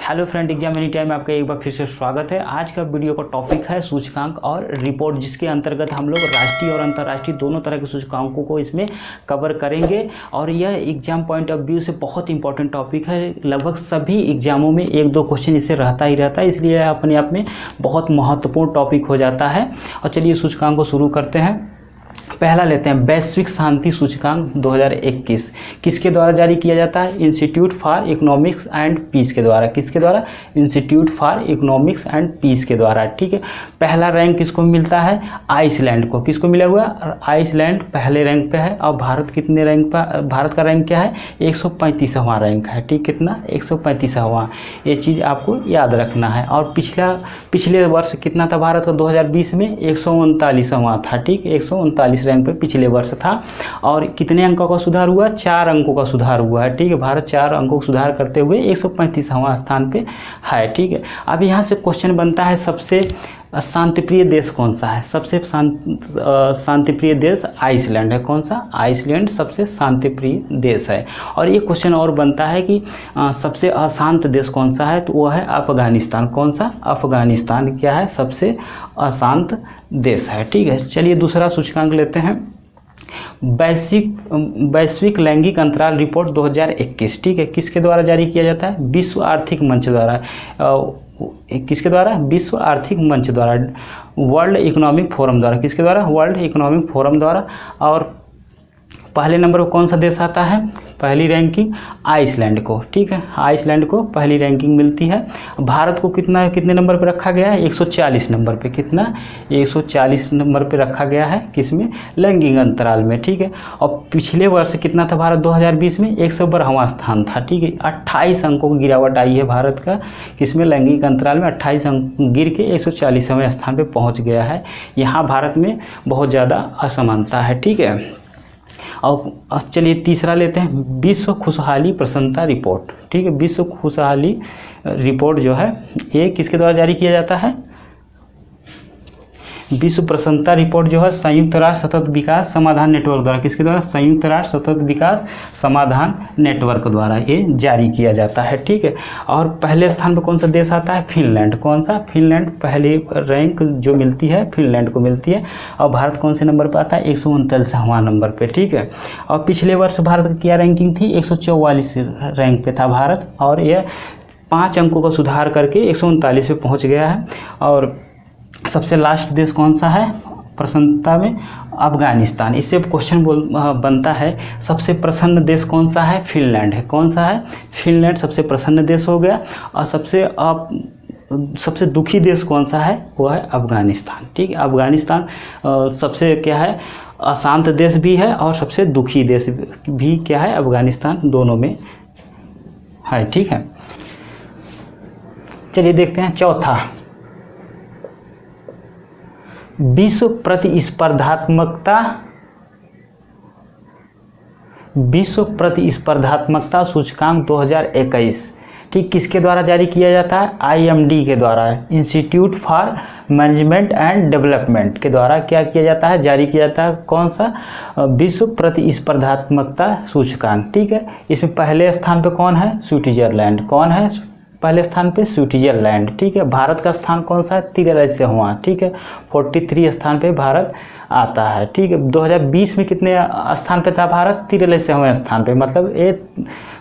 Hello friend, exam any time आपका एक बार फिर से स्वागत है। आज का वीडियो का टॉपिक है सूचकांक और रिपोर्ट, जिसके अंतर्गत हम लोग राष्ट्रीय और अंतर्राष्ट्रीय दोनों तरह के सूचकांकों को इसमें कवर करेंगे। और यह एग्जाम पॉइंट ऑफ व्यू से बहुत इंपॉर्टेंट टॉपिक है। लगभग सभी एग्जामों में एक दो क्वेश्चन इससे रहता ही रहता है, इसलिए अपने आप में बहुत महत्वपूर्ण टॉपिक हो जाता है। और चलिए सूचकांक को शुरू करते हैं। पहला लेते हैं वैश्विक शांति सूचकांक 2021 किसके द्वारा जारी किया जाता है? Institute for Economics and Peace के द्वारा। किसके द्वारा? Institute for Economics and Peace के द्वारा। ठीक है, पहला रैंक किसको मिलता है? आइसलैंड को। किसको मिला हुआ है? आइसलैंड पहले रैंक पे है। और भारत कितने रैंक पर? भारत का रैंक क्या है? 135वां रैंक है। ठीक, कितना? 135वां। ये चीज़ आपको याद रखना है। और पिछले वर्ष कितना था भारत का? 2020 में 139वां था। ठीक, 139 रैंक पे पिछले वर्ष था। और कितने अंकों का सुधार हुआ? 4 अंकों का सुधार हुआ है। ठीक है, भारत 4 अंकों का सुधार करते हुए 135वां स्थान पे है। ठीक है, अब यहाँ से क्वेश्चन बनता है, सबसे शांतिप्रिय देश कौन सा है? सबसे शांतिप्रिय देश आइसलैंड है। कौन सा? आइसलैंड सबसे शांतिप्रिय देश है। और ये क्वेश्चन और बनता है कि सबसे अशांत देश कौन सा है? तो वो है अफगानिस्तान। कौन सा? अफगानिस्तान क्या है? सबसे अशांत देश है। ठीक है, चलिए दूसरा सूचकांक लेते हैं। वैश्विक लैंगिक अंतराल रिपोर्ट 2021। ठीक है, किसके द्वारा जारी किया जाता है? विश्व आर्थिक मंच द्वारा। किसके द्वारा? विश्व आर्थिक मंच द्वारा, वर्ल्ड इकोनॉमिक फोरम द्वारा। किसके द्वारा? वर्ल्ड इकोनॉमिक फोरम द्वारा। और पहले नंबर पर कौन सा देश आता है? पहली रैंकिंग आइसलैंड को। ठीक है, आइसलैंड को पहली रैंकिंग मिलती है। भारत को कितने नंबर पे रखा गया है? 140 नंबर पे। कितना? 140 नंबर पे रखा गया है। किसमें? लैंगिक अंतराल में। ठीक है, और पिछले वर्ष कितना था भारत? 2020 में 112वां स्थान था। ठीक है, 28 अंकों की गिरावट आई है भारत का। किसमें? लैंगिक अंतराल में 28 अंक गिर के 140वें स्थान पे पहुंच गया है। यहाँ भारत में बहुत ज़्यादा असमानता है। ठीक है, और चलिए तीसरा लेते हैं, विश्व खुशहाली प्रसन्नता रिपोर्ट। ठीक है, विश्व खुशहाली रिपोर्ट जो है ये किसके द्वारा जारी किया जाता है? विश्व प्रसन्नता रिपोर्ट जो है संयुक्त राष्ट्र सतत विकास समाधान नेटवर्क द्वारा। किसके द्वारा? संयुक्त राष्ट्र सतत विकास समाधान नेटवर्क द्वारा ये जारी किया जाता है। ठीक है, और पहले स्थान पर कौन सा देश आता है? फिनलैंड। कौन सा? फिनलैंड पहली रैंक जो मिलती है फिनलैंड को मिलती है। और भारत कौन से नंबर पर आता है? 139वां नंबर पर। ठीक है, और पिछले वर्ष भारत की क्या रैंकिंग थी? 144 रैंक पे था भारत। और यह 5 अंकों का सुधार करके 139 पे पहुँच गया है। और सबसे लास्ट देश कौन सा है प्रसन्नता में? अफगानिस्तान। इससे क्वेश्चन बनता है, सबसे प्रसन्न देश कौन सा है? फिनलैंड है। कौन सा है? फिनलैंड सबसे प्रसन्न देश हो गया। और सबसे दुखी देश कौन सा है? वो है अफगानिस्तान। ठीक है, अफगानिस्तान सबसे क्या है? अशांत देश भी है और सबसे दुखी देश भी क्या है? अफगानिस्तान दोनों में है। ठीक है, चलिए देखते हैं चौथा, विश्व प्रतिस्पर्धात्मकता सूचकांक 2021। ठीक, किसके द्वारा जारी किया जाता है? IMD के द्वारा, Institute for management and development के द्वारा क्या किया जाता है? जारी किया जाता है। कौन सा? विश्व प्रतिस्पर्धात्मकता सूचकांक। ठीक है, इसमें पहले स्थान पे कौन है? स्विट्जरलैंड। कौन है पहले स्थान पे? स्विट्जरलैंड। ठीक है, भारत का स्थान कौन सा है? 43वां। ठीक है, 43 स्थान पे भारत आता है। ठीक है, 2020 में कितने स्थान पे था भारत? 43वें स्थान पे। मतलब ये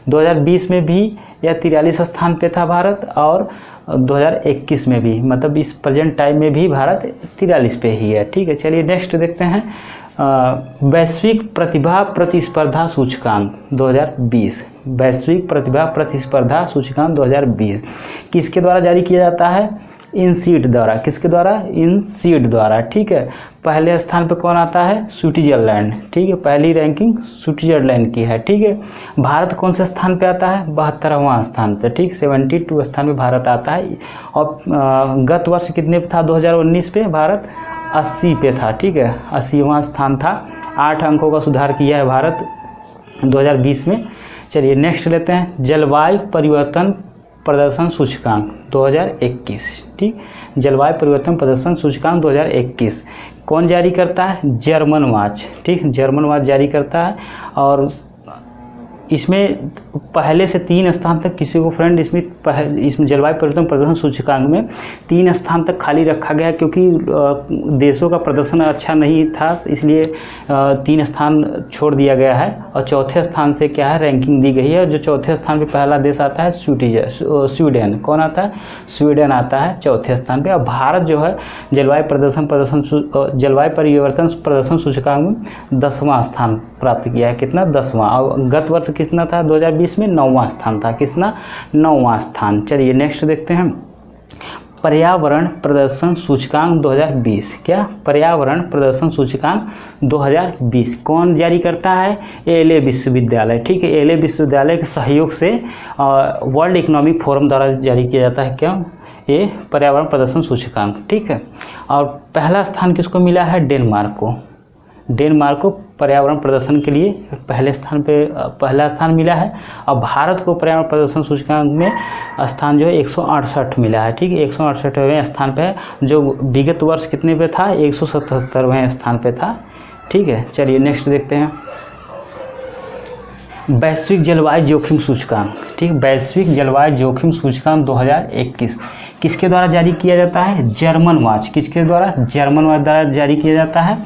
2020 में भी या 43 स्थान पे था भारत, और 2021 में भी, मतलब इस प्रेजेंट टाइम में भी भारत 43 पे ही है। ठीक है, चलिए नेक्स्ट देखते हैं, वैश्विक प्रतिभा प्रतिस्पर्धा सूचकांक 2020। वैश्विक प्रतिभा प्रतिस्पर्धा सूचकांक 2020 किसके द्वारा जारी किया जाता है? INSEAD द्वारा। किसके द्वारा? INSEAD द्वारा। ठीक है, पहले स्थान पर कौन आता है? स्विट्जरलैंड। ठीक है, पहली रैंकिंग स्विट्जरलैंड की है। ठीक है, भारत कौन से स्थान पे आता है? 72वां स्थान पे। ठीक, 72 स्थान पे भारत आता है। और गत वर्ष कितने पे था? 2019 पे भारत 80 पे था। ठीक है, 80वां स्थान था। 8 अंकों का सुधार किया है भारत 2020 में। चलिए नेक्स्ट लेते हैं, जलवायु परिवर्तन प्रदर्शन सूचकांक 2021। ठीक, जलवायु परिवर्तन प्रदर्शन सूचकांक 2021 कौन जारी करता है? German watch. ठीक, जर्मन वॉच जारी करता है। और इसमें पहले से 3 स्थान तक किसी को फ्रेंड इसमें जलवायु परिवर्तन प्रदर्शन सूचकांक में 3 स्थान तक खाली रखा गया, क्योंकि देशों का प्रदर्शन अच्छा नहीं था, इसलिए 3 स्थान छोड़ दिया गया है। और चौथे स्थान से क्या है, रैंकिंग दी गई है। जो चौथे स्थान पे पहला देश आता है स्वीडन। कौन आता है? स्वीडन आता है चौथे स्थान पे। और भारत जो है जलवायु परिवर्तन प्रदर्शन सूचकांक में 10वां स्थान प्राप्त किया है। कितना? 10वां। और गत वर्ष कितना था? 2020 में 9वां स्थान था। कितना? 9वां स्थान। चलिए नेक्स्ट देखते हैं, पर्यावरण प्रदर्शन सूचकांक 2020। क्या? पर्यावरण प्रदर्शन सूचकांक 2020 कौन जारी करता है? एलए विश्वविद्यालय। ठीक है, एलए विश्वविद्यालय के सहयोग से वर्ल्ड इकोनॉमिक फोरम द्वारा जारी किया जाता है। क्यों? ये पर्यावरण प्रदर्शन सूचकांक। ठीक है, और पहला स्थान किसको मिला है? डेनमार्क को। डेनमार्क को पर्यावरण प्रदर्शन के लिए पहला स्थान मिला है। और भारत को पर्यावरण प्रदर्शन सूचकांक में स्थान जो है 168 मिला है। ठीक है, 168वें स्थान पे है, जो विगत वर्ष कितने पे था? 177वें स्थान पे था। ठीक है, चलिए नेक्स्ट देखते हैं, वैश्विक जलवायु जोखिम सूचकांक। ठीक, वैश्विक जलवायु जोखिम सूचकांक 2021 किसके द्वारा जारी किया जाता है? German watch. किसके द्वारा? जर्मन वॉच द्वारा जारी किया जाता है।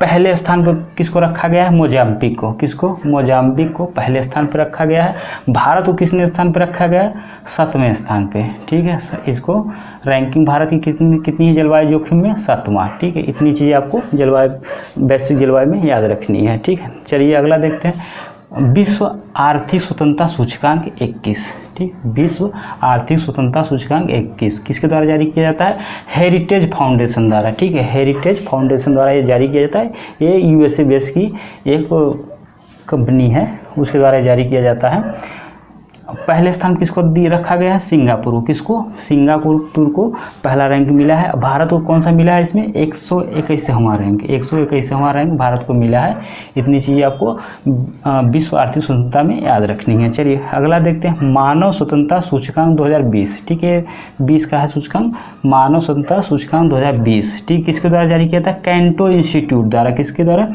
पहले स्थान पर किसको रखा गया है? मोजाम्बिक को। किसको? मोजाम्बिक को पहले स्थान पर रखा गया है। भारत को किसने स्थान पर रखा गया है? 7वें स्थान पे। ठीक है, इसको रैंकिंग भारत की कितनी है जलवायु जोखिम में? 7वां। ठीक है, इतनी चीज़ें आपको वैश्विक जलवायु में याद रखनी है। ठीक है, चलिए अगला देखते हैं, विश्व आर्थिक स्वतंत्रता सूचकांक 21। ठीक, विश्व आर्थिक स्वतंत्रता सूचकांक 21 किसके द्वारा जारी किया जाता है? हेरिटेज फाउंडेशन द्वारा। ठीक है, हेरिटेज फाउंडेशन द्वारा ये जारी किया जाता है। ये यूएसए बेस की एक कंपनी है, उसके द्वारा जारी किया जाता है। पहले स्थान किसको रखा गया है? सिंगापुर को। किसको? सिंगापुर को पहला रैंक मिला है। भारत को कौन सा मिला है? इसमें 121वां रैंक। 121वां रैंक भारत को मिला है। इतनी चीज़ें आपको विश्व आर्थिक स्वतंत्रता में याद रखनी है। चलिए अगला देखते हैं, मानव स्वतंत्रता सूचकांक 2020। ठीक है, 20 का है सूचकांक, मानव स्वतंत्रता सूचकांक 2020। ठीक, किसके द्वारा जारी किया था? कैंटो इंस्टीट्यूट द्वारा। किसके द्वारा?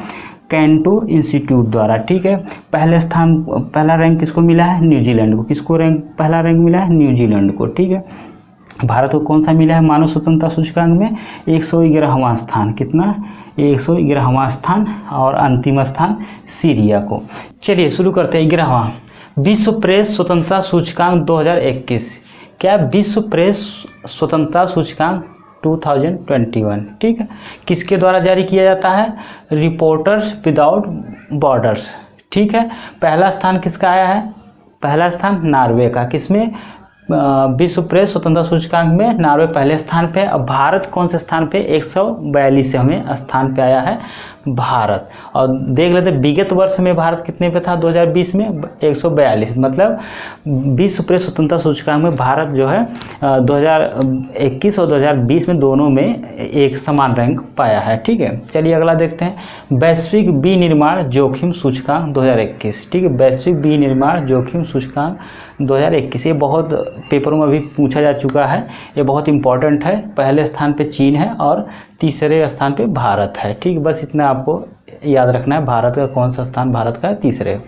कैंटो इंस्टीट्यूट द्वारा। ठीक है, पहला रैंक किसको मिला है? न्यूजीलैंड को। किसको पहला रैंक मिला है? न्यूजीलैंड को। ठीक है, भारत को कौन सा मिला है मानव स्वतंत्रता सूचकांक में? 111वां स्थान। कितना? 111वां स्थान। और अंतिम स्थान सीरिया को। चलिए शुरू करते हैं 11वां, विश्व प्रेस स्वतंत्रता सूचकांक 2021। क्या? विश्व प्रेस स्वतंत्रता सूचकांक 2021। ठीक है, किसके द्वारा जारी किया जाता है? Reporters without borders. ठीक है, पहला स्थान किसका आया है? पहला स्थान नॉर्वे का। किसमें? विश्व प्रेस स्वतंत्रता सूचकांक में नॉर्वे पहले स्थान पे। अब भारत कौन से स्थान पे? 142वें स्थान पे आया है भारत। और देख लेते विगत वर्ष में भारत कितने पे था? 2020 में 142। मतलब विश्व प्रेस स्वतंत्रता सूचकांक में भारत जो है 2021 और 2020 में दोनों में एक समान रैंक पाया है। ठीक है, चलिए अगला देखते हैं, वैश्विक विनिर्माण जोखिम सूचकांक 2021। ठीक है, वैश्विक विनिर्माण जोखिम सूचकांक 2021 ये बहुत पेपरों में भी पूछा जा चुका है, ये बहुत इंपॉर्टेंट है। पहले स्थान पे चीन है और तीसरे स्थान पे भारत है। ठीक, बस इतना आपको याद रखना है, भारत का कौन सा स्थान भारत का है? तीसरे।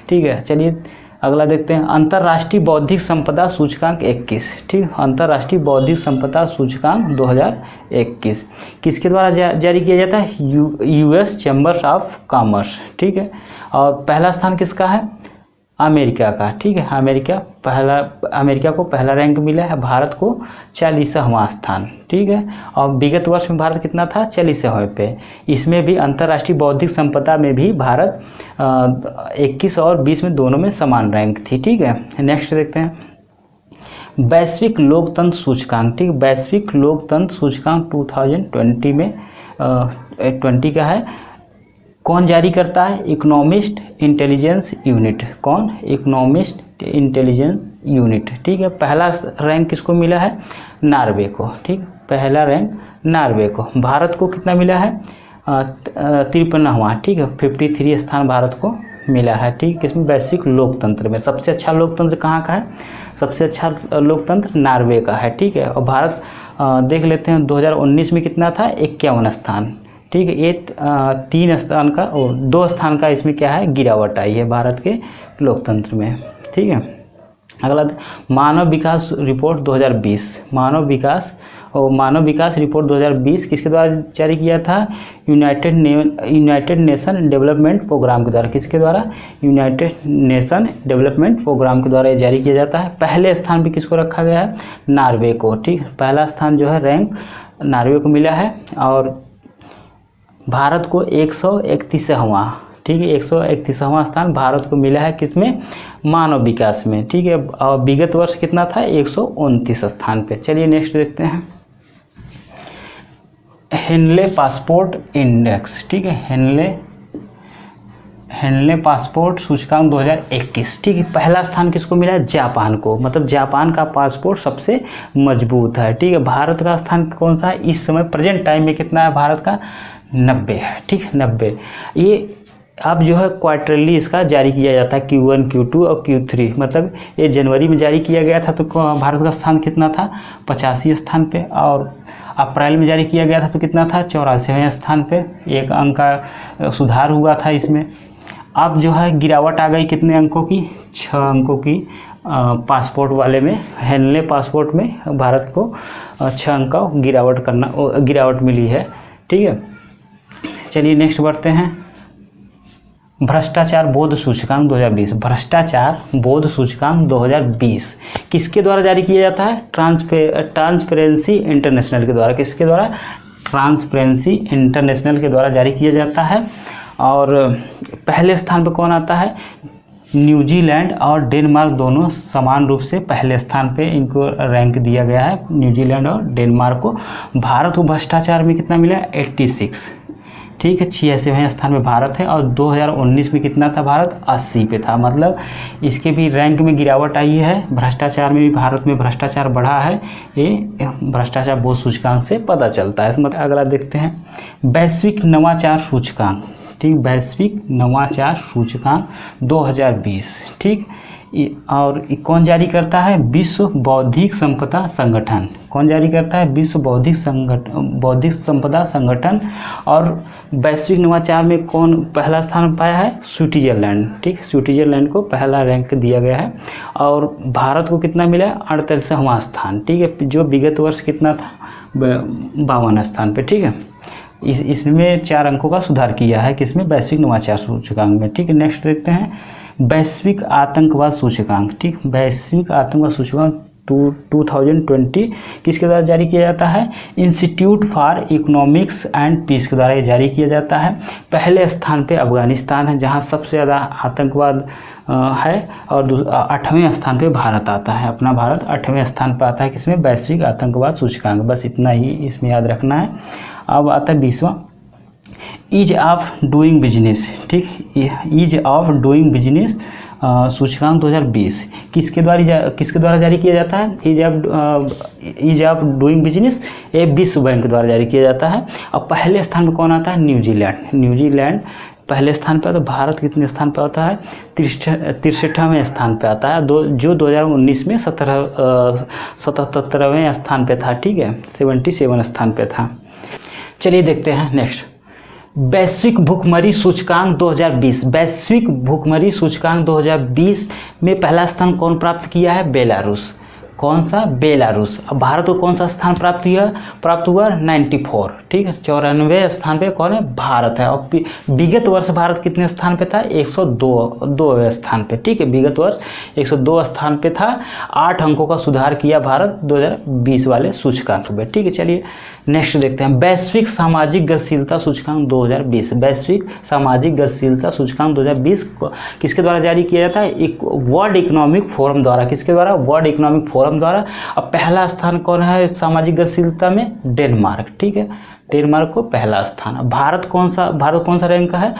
ठीक है, चलिए अगला देखते हैं, अंतर्राष्ट्रीय बौद्धिक संपदा सूचकांक 21। ठीक, अंतर्राष्ट्रीय बौद्धिक संपदा सूचकांक 2021 किसके द्वारा जारी किया जाता है? US chambers of commerce. ठीक है, और पहला स्थान किसका है? अमेरिका का। ठीक है, अमेरिका को पहला रैंक मिला है, भारत को 40वां स्थान। ठीक है, और विगत वर्ष में भारत कितना था? 40वें पे। इसमें भी अंतर्राष्ट्रीय बौद्धिक संपदा में भी भारत 21 और 20 में दोनों में समान रैंक थी। ठीक है, नेक्स्ट देखते हैं, वैश्विक लोकतंत्र सूचकांक। ठीक, वैश्विक लोकतंत्र सूचकांक 2020 में 20 का है। कौन जारी करता है? Economist intelligence unit. कौन? Economist intelligence unit. ठीक है, पहला रैंक किसको मिला है? नॉर्वे को। ठीक, पहला रैंक नॉर्वे को। भारत को कितना मिला है? 53वां। ठीक है, 53 स्थान भारत को मिला है। ठीक, किसमें? वैश्विक लोकतंत्र में। सबसे अच्छा लोकतंत्र कहाँ का है? सबसे अच्छा लोकतंत्र नॉर्वे का है। ठीक है, और भारत देख लेते हैं 2019 में कितना था? 51 स्थान। ठीक है। ये 3 स्थान का और 2 स्थान का इसमें क्या है, गिरावट आई है भारत के लोकतंत्र में, ठीक है। अगला मानव विकास रिपोर्ट 2020, मानव विकास रिपोर्ट 2020 किसके द्वारा जारी किया था, यूनाइटेड नेशन डेवलपमेंट प्रोग्राम के द्वारा। किसके द्वारा, यूनाइटेड नेशन डेवलपमेंट प्रोग्राम के द्वारा ये जारी किया जाता है। पहले स्थान पे किसको रखा गया है, नॉर्वे को, ठीक। पहला स्थान जो है रैंक नॉर्वे को मिला है और भारत को 131वां, ठीक है, 131वां स्थान भारत को मिला है किसमें, मानव विकास में, ठीक है। और विगत वर्ष कितना था, 129 स्थान पे। चलिए नेक्स्ट देखते हैं, हेनले पासपोर्ट इंडेक्स, ठीक है, हेनले पासपोर्ट सूचकांक 2021, ठीक है। पहला स्थान किसको मिला है, जापान को, मतलब जापान का पासपोर्ट सबसे मजबूत है, ठीक है। भारत का स्थान कौन सा है, इस समय प्रेजेंट टाइम में कितना है भारत का, 90 है, ठीक, 90। ये अब जो है क्वार्टरली इसका जारी किया जाता है, Q1, Q2 और Q3, मतलब ये जनवरी में जारी किया गया था तो भारत का स्थान कितना था, 85 स्थान पे, और अप्रैल में जारी किया गया था तो कितना था, 84वें स्थान पे, 1 अंक का सुधार हुआ था इसमें। अब जो है गिरावट आ गई कितने अंकों की, 6 अंकों की पासपोर्ट वाले में, हेनले पासपोर्ट में भारत को 6 अंक का गिरावट मिली है, ठीक है। चलिए नेक्स्ट बढ़ते हैं, भ्रष्टाचार बोध सूचकांक 2020, भ्रष्टाचार बोध सूचकांक 2020 किसके द्वारा जारी किया जाता है, ट्रांसपेरेंसी इंटरनेशनल के द्वारा। किसके द्वारा, ट्रांसपेरेंसी इंटरनेशनल के द्वारा जारी किया जाता है। और पहले स्थान पर कौन आता है, न्यूजीलैंड और डेनमार्क दोनों समान रूप से पहले स्थान पे इनको रैंक दिया गया है, न्यूजीलैंड और डेनमार्क को। भारत को भ्रष्टाचार में कितना मिला, 86, ठीक है, 86वें स्थान पे भारत है। और 2019 में कितना था भारत, 80 पे था, मतलब इसके भी रैंक में गिरावट आई है। भ्रष्टाचार में भी भारत में भ्रष्टाचार बढ़ा है, ये भ्रष्टाचार बोध सूचकांक से पता चलता है। मतलब अगला देखते हैं, वैश्विक नवाचार सूचकांक, ठीक, वैश्विक नवाचार सूचकांक 2020, ठीक। और कौन जारी करता है, विश्व बौद्धिक संपदा संगठन। कौन जारी करता है, विश्व बौद्धिक संपदा संगठन। और वैश्विक नवाचार में कौन पहला स्थान पाया है, स्विट्जरलैंड, ठीक, स्विट्जरलैंड को पहला रैंक दिया गया है। और भारत को कितना मिला, 48वां स्थान, ठीक है, जो विगत वर्ष कितना था, 52 स्थान पे, ठीक है। इसमें 4 अंकों का सुधार किया है किसमें, वैश्विक नवाचार सूचकांक में, ठीक है। नेक्स्ट देखते हैं, वैश्विक आतंकवाद सूचकांक, ठीक, वैश्विक आतंकवाद सूचकांक 2020 किसके द्वारा जारी किया जाता है, Institute for Economics and Peace के द्वारा ये जारी किया जाता है। पहले स्थान पे अफगानिस्तान है जहां सबसे ज़्यादा आतंकवाद है, और 8वें स्थान पे भारत आता है, अपना भारत 8वें स्थान पर आता है किसमें, वैश्विक आतंकवाद सूचकांक। बस इतना ही इसमें याद रखना है। अब आता है 20वां, ईज ऑफ डूइंग बिजनेस, ठीक, ईज ऑफ डूइंग बिजनेस सूचकांक 2020 किसके द्वारा जारी किया जाता है, ईज ऑफ डूइंग बिजनेस, ये विश्व बैंक द्वारा जारी किया जाता है। और पहले स्थान पर कौन आता है, न्यूजीलैंड पहले स्थान पर। तो भारत कितने स्थान पर आता है, 63वें स्थान पर आता है, जो 2019 में 77वें स्थान पे था, ठीक है, 77 स्थान पे था। चलिए देखते हैं नेक्स्ट, वैश्विक भुखमरी सूचकांक 2020, वैश्विक भुखमरी सूचकांक 2020 में पहला स्थान कौन प्राप्त किया है, बेलारूस। कौन सा, बेलारूस। अब भारत को कौन सा स्थान प्राप्त हुआ 94, ठीक है, 94वें स्थान पे कौन है, भारत है। और विगत वर्ष भारत कितने स्थान पे था, 102वें स्थान पे, ठीक है, विगत वर्ष 102 स्थान पे था। 8 अंकों का सुधार किया भारत 2020 वाले सूचकांक में, ठीक है। चलिए नेक्स्ट देखते हैं, वैश्विक सामाजिक गतिशीलता सूचकांक 2020, वैश्विक सामाजिक गतिशीलता सूचकांक 2020 किसके द्वारा जारी किया जाता है, वर्ल्ड इकोनॉमिक फोरम द्वारा। किसके द्वारा, वर्ल्ड इकोनॉमिक फोरम द्वारा। अब पहला स्थान कौन है सामाजिक गतिशीलता में, डेनमार्क, ठीक है, डेनमार्क को पहला स्थान। भारत कौन सा रैंक का है,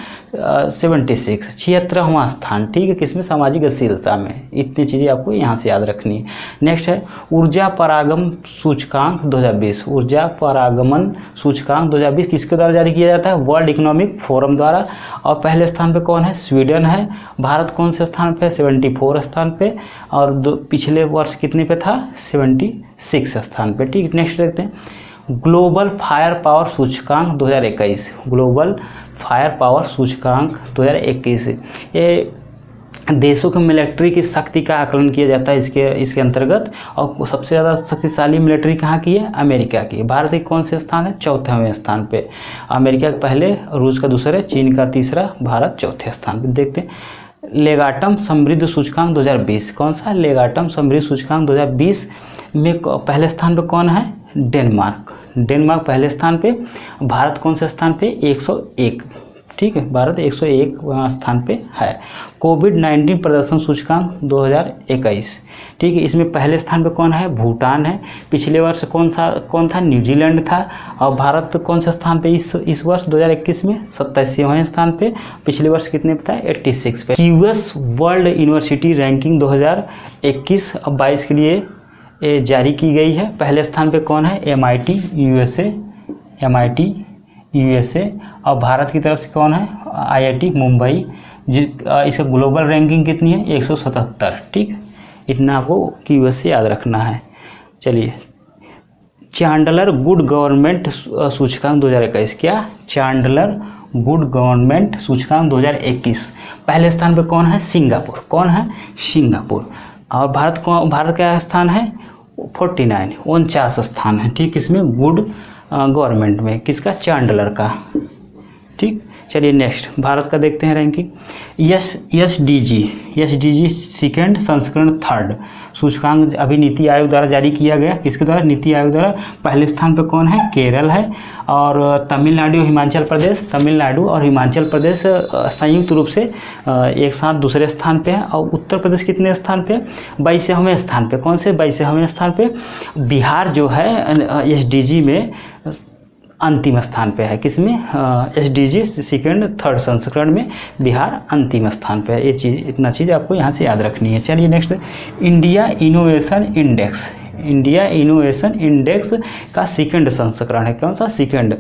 76वां स्थान, ठीक है, किसमें, सामाजिक गतिशीलता में। इतनी चीज़ें आपको यहाँ से याद रखनी है। नेक्स्ट है ऊर्जा परागम सूचकांक 2020, ऊर्जा परागमन सूचकांक 2020 किसके द्वारा जारी किया जाता है, वर्ल्ड इकोनॉमिक फोरम द्वारा। और पहले स्थान पे कौन है, स्वीडन है। भारत कौन से स्थान पे, 74 स्थान पे, और पिछले वर्ष कितने पे था, 76 स्थान पे, ठीक। नेक्स्ट देखते हैं, ग्लोबल फायर पावर सूचकांक 2021, ग्लोबल फायर पावर सूचकांक 2021, ये देशों के मिलिट्री की शक्ति का आकलन किया जाता है इसके अंतर्गत। और सबसे ज़्यादा शक्तिशाली मिलिट्री कहाँ की है? अमेरिका की। भारत के कौन से स्थान है? 4वें स्थान पे। अमेरिका का पहले, रूस का दूसरे, चीन का तीसरा, भारत चौथे स्थान पे। देखते हैं लेगाटम समृद्ध सूचकांक 2020, कौन सा? लेगाटम समृद्ध सूचकांक 2020 में पहले स्थान पे कौन है? डेनमार्क। डेनमार्क पहले स्थान पे। भारत कौन से स्थान पे? 101, ठीक है, भारत 101 स्थान पे है। कोविड-19 प्रदर्शन सूचकांक 2021, ठीक है, इसमें पहले स्थान पे कौन है? भूटान है। पिछले वर्ष कौन था? न्यूजीलैंड था। और भारत कौन से स्थान पे इस वर्ष 2021 में? 87वें स्थान पे। पिछले वर्ष कितने पे था? 86 पे। क्यूएस वर्ल्ड यूनिवर्सिटी रैंकिंग 2021 अब 22 के लिए जारी की गई है। पहले स्थान पे कौन है? MIT USA। और भारत की तरफ से कौन है? IIT मुंबई। इसका ग्लोबल रैंकिंग कितनी है? 177, ठीक, इतना आपको क्यूएस से याद रखना है। चलिए, चांडलर गुड गवर्नमेंट सूचकांक 2021, क्या? चांडलर गुड गवर्नमेंट सूचकांक 2021, पहले स्थान पे कौन है? सिंगापुर। कौन है? सिंगापुर। और भारत का स्थान है 49 स्थान है, ठीक, इसमें गुड गवर्नमेंट में। किसका? चांडलर का, ठीक। चलिए नेक्स्ट भारत का देखते हैं रैंकिंग। एसडीजी सेकेंड संस्करण 3rd सूचकांक अभी नीति आयोग द्वारा जारी किया गया। किसके द्वारा? नीति आयोग द्वारा। पहले स्थान पर कौन है? केरल है। और तमिलनाडु और हिमाचल प्रदेश संयुक्त रूप से एक साथ दूसरे स्थान पे है। और उत्तर प्रदेश कितने स्थान पे? 22वें स्थान पे। कौन से? 22वें स्थान पे। बिहार जो है एसडीजी में अंतिम स्थान पे है। किसमें? एसडीजी सेकेंड 3rd संस्करण में बिहार अंतिम स्थान पे है। ये चीज़, इतना चीज़ आपको यहाँ से याद रखनी है। चलिए नेक्स्ट, इंडिया इनोवेशन इंडेक्स का सेकेंड संस्करण है। कौन सा? सेकेंड।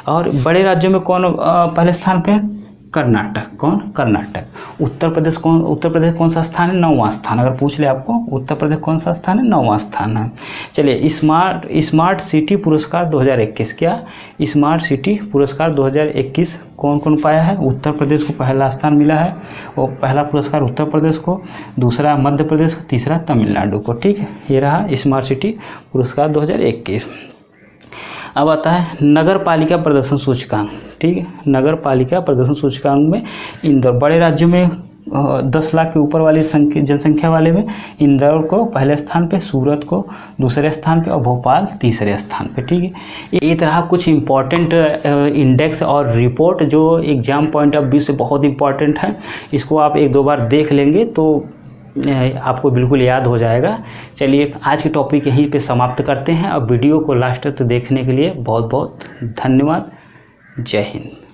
और बड़े राज्यों में कौन पहले स्थान पे है? कर्नाटक। कौन? कर्नाटक। उत्तर प्रदेश कौन सा स्थान है? 9वां स्थान। अगर पूछ ले आपको उत्तर प्रदेश कौन सा स्थान है? 9वां स्थान है। चलिए, स्मार्ट सिटी पुरस्कार 2021, क्या? स्मार्ट सिटी पुरस्कार 2021 कौन कौन पाया है? उत्तर प्रदेश को पहला स्थान मिला है। और पहला पुरस्कार उत्तर प्रदेश को, दूसरा मध्य प्रदेश को, तीसरा तमिलनाडु को, ठीक है। ये रहा स्मार्ट सिटी पुरस्कार 2021। अब आता है नगर पालिका प्रदर्शन सूचकांक, ठीक है। नगर पालिका प्रदर्शन सूचकांक में इंदौर, बड़े राज्यों में 10 लाख के ऊपर वाली जनसंख्या वाले में इंदौर को पहले स्थान पे, सूरत को दूसरे स्थान पे और भोपाल तीसरे स्थान पे, ठीक है। ये तरह कुछ इम्पॉर्टेंट इंडेक्स और रिपोर्ट जो एग्जाम पॉइंट ऑफ व्यू से बहुत इंपॉर्टेंट है। इसको आप 1-2 बार देख लेंगे तो आपको बिल्कुल याद हो जाएगा। चलिए, आज की टॉपिक यहीं पे समाप्त करते हैं। और वीडियो को लास्ट तक देखने के लिए बहुत बहुत धन्यवाद। जय हिंद।